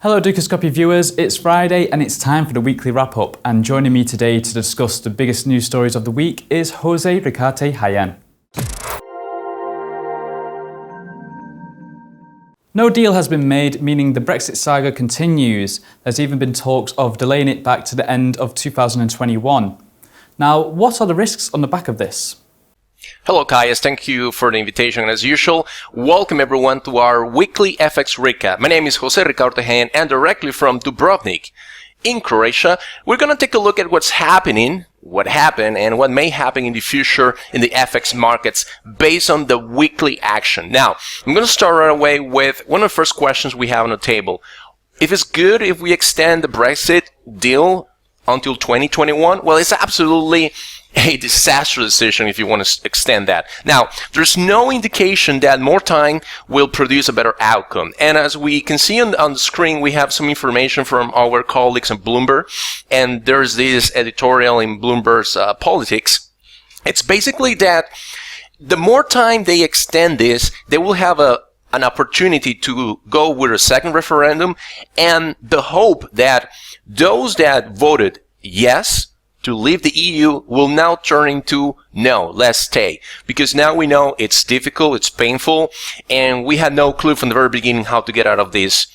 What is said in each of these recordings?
Hello Dukascopy viewers, it's Friday and it's time for the weekly wrap-up, and joining me today to discuss the biggest news stories of the week is Jose Ricarte Hayen. No deal has been made, meaning the Brexit saga continues. There's even been talks of delaying it back to the end of 2021. Now, what are the risks on the back of this? Hello Kaius, thank you for the invitation, and as usual, welcome everyone to our weekly FX recap. My name is Jose Ricarte Hayen, and directly from Dubrovnik in Croatia, we're going to take a look at what's happening, what happened, and what may happen in the future in the FX markets based on the weekly action. Now, I'm going to start right away with one of the first questions we have on the table. If it's good if we extend the Brexit deal until 2021, well, it's absolutely a disastrous decision if you want to extend that. Now, there's no indication that more time will produce a better outcome. And as we can see on the screen, we have some information from our colleagues in Bloomberg, and there's this editorial in Bloomberg's Politics. It's basically that the more time they extend this, they will have an opportunity to go with a second referendum, and the hope that those that voted yes to leave the EU will now turn into no, let's stay. Because now we know it's difficult, it's painful, and we had no clue from the very beginning how to get out of this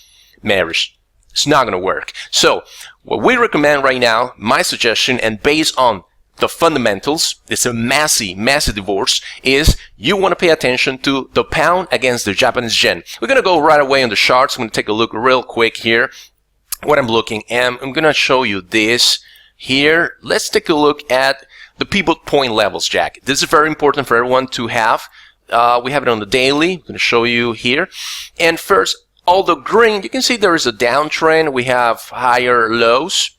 marriage. It's not going to work. So, what we recommend right now, my suggestion, and based on the fundamentals, it's a massive divorce, is you want to pay attention to the pound against the Japanese yen. We're going to go right away on the charts. I'm going to take a look real quick here. What I'm looking, and I'm going to show you this here. Let's take a look at the pivot point levels, Jack. This is very important for everyone to have. We have it on the daily. I'm going to show you here. And first, all the green, you can see there is a downtrend. We have higher lows,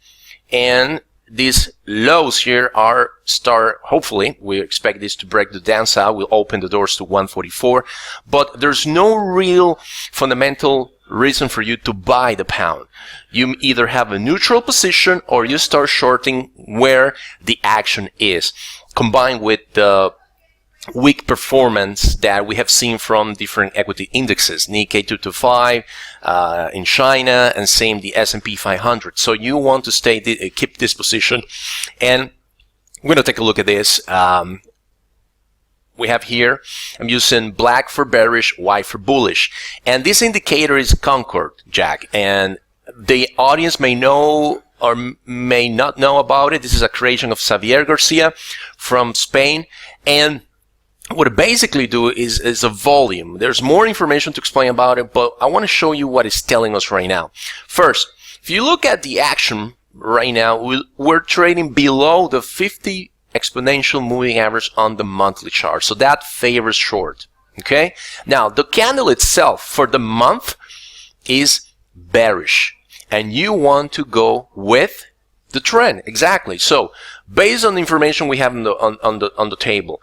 and these lows here hopefully, we expect this to break the downside. We'll open the doors to 144, but there's no real fundamental reason for you to buy the pound. You either have a neutral position or you start shorting where the action is, combined with the weak performance that we have seen from different equity indexes, Nikkei 225 in China, and same the S&P 500. So you want to keep this position, and we're going to take a look at this. We have here, I'm using black for bearish, white for bullish. And this indicator is Concord, Jack. And the audience may know or may not know about it. This is a creation of Xavier Garcia from Spain. And what it basically do is a volume. There's more information to explain about it, but I want to show you what it's telling us right now. First, if you look at the action right now, we're trading below the 50 exponential moving average on the monthly chart. So that favors short. Okay? Now, the candle itself for the month is bearish, and you want to go with the trend. Exactly. So, based on the information we have on the table,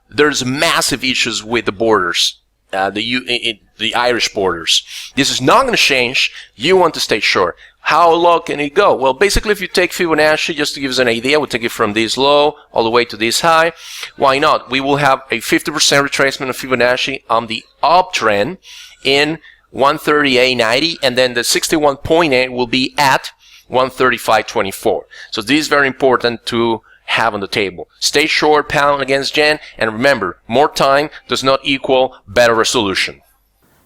there's massive issues with the borders, the Irish borders. This is not going to change. You want to stay short. How low can it go? Well, basically, if you take Fibonacci, just to give us an idea, we'll take it from this low all the way to this high. Why not? We will have a 50% retracement of Fibonacci on the uptrend in 138.90, and then the 61.8 will be at 135.24. So this is very important to have on the table. Stay short pound against yen, and remember, more time does not equal better resolution.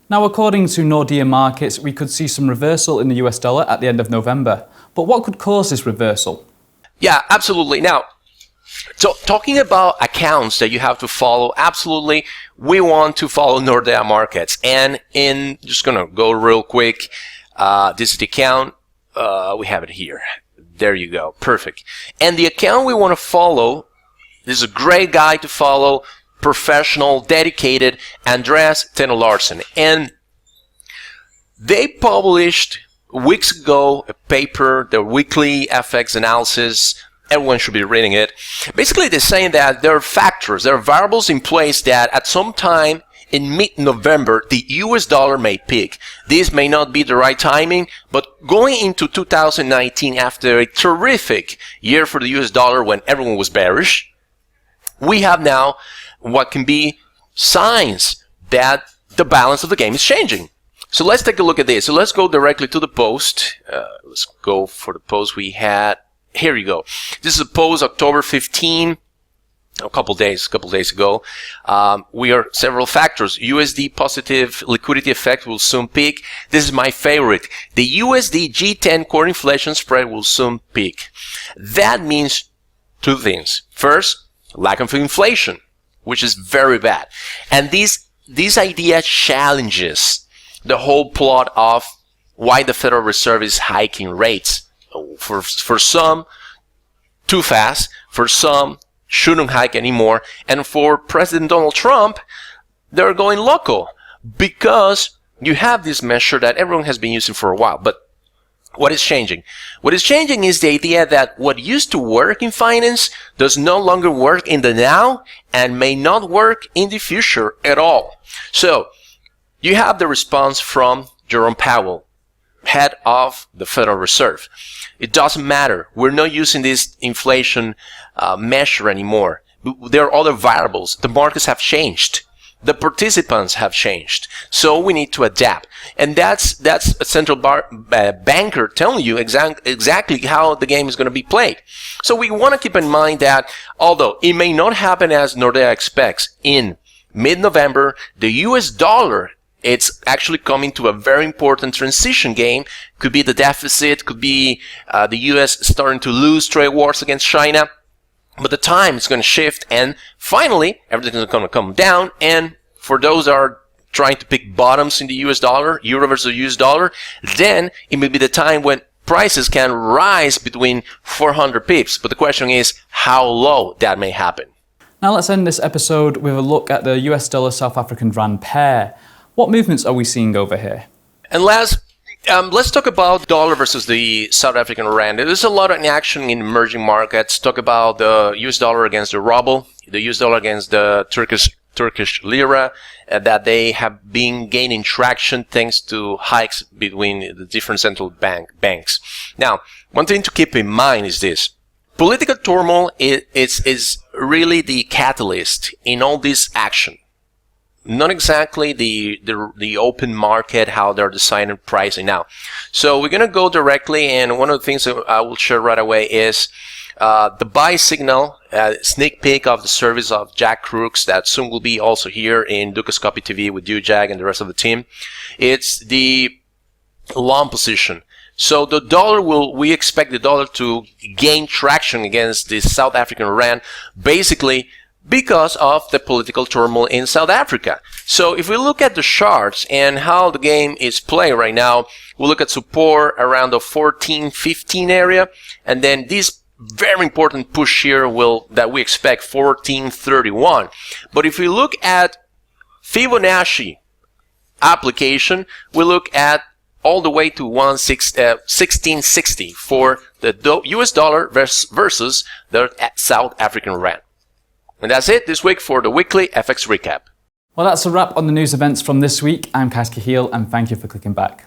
Now, according to Nordea Markets, we could see some reversal in the US dollar at the end of November. But what could cause this reversal? Yeah, absolutely. Now, so talking about accounts that you have to follow, absolutely, we want to follow Nordea Markets. And just going to go real quick. This is the account. We have it here. There you go. Perfect. And the account we want to follow, this is a great guy to follow, professional, dedicated, Andreas Tenno-Larsen. And they published weeks ago a paper, their weekly FX analysis. Everyone should be reading it. Basically, they're saying that there are factors, there are variables in place that at some time in mid-November, the US dollar may peak. This may not be the right timing, but going into 2019, after a terrific year for the US dollar when everyone was bearish, we have now what can be signs that the balance of the game is changing. So let's take a look at this. So let's go directly to the post. Let's go for the post we had. Here you go. This is a post October 15, a couple days ago. We are several factors. USD positive liquidity effect will soon peak. This is my favorite. The USD G10 core inflation spread will soon peak. That means two things. First, lack of inflation, which is very bad. And this idea challenges the whole plot of why the Federal Reserve is hiking rates. For some, too fast. For some, shouldn't hike anymore. And for President Donald Trump, they're going loco because you have this measure that everyone has been using for a while. But what is changing? What is changing is the idea that what used to work in finance does no longer work in the now and may not work in the future at all. So you have the response from Jerome Powell, head of the Federal Reserve. It doesn't matter. We're not using this inflation measure anymore. There are other variables. The markets have changed. The participants have changed. So we need to adapt. And that's a central banker telling you exactly how the game is going to be played. So we want to keep in mind that although it may not happen as Nordea expects in mid-November, the US dollar, it's actually coming to a very important transition game. Could be the deficit, could be the US starting to lose trade wars against China. But the time is going to shift, and finally, everything is going to come down. And for those that are trying to pick bottoms in the US dollar, euro versus US dollar, then it may be the time when prices can rise between 400 pips. But the question is how low that may happen. Now let's end this episode with a look at the US dollar South African rand pair. What movements are we seeing over here? And let's talk about dollar versus the South African rand. There's a lot of action in emerging markets. Talk about the US dollar against the ruble, the US dollar against the Turkish lira, that they have been gaining traction thanks to hikes between the different central banks. Now, one thing to keep in mind is this. Political turmoil is really the catalyst in all this action. Not exactly the open market, how they're deciding pricing now. So we're going to go directly, and one of the things that I will share right away is the buy signal, sneak peek of the service of Jack Crooks that soon will be also here in Dukas Copy TV with you, Jack, and the rest of the team. It's the long position. So the dollar we expect the dollar to gain traction against the South African rand, basically because of the political turmoil in South Africa. So if we look at the charts and how the game is playing right now, we'll look at support around the 14-15 area, and then this very important push here that we expect 1431. But if we look at Fibonacci application, we look at all the way to 1660 for the US dollar versus the South African rand. And that's it this week for the weekly FX recap. Well, that's a wrap on the news events from this week. I'm Kaz Kahil, and thank you for clicking back.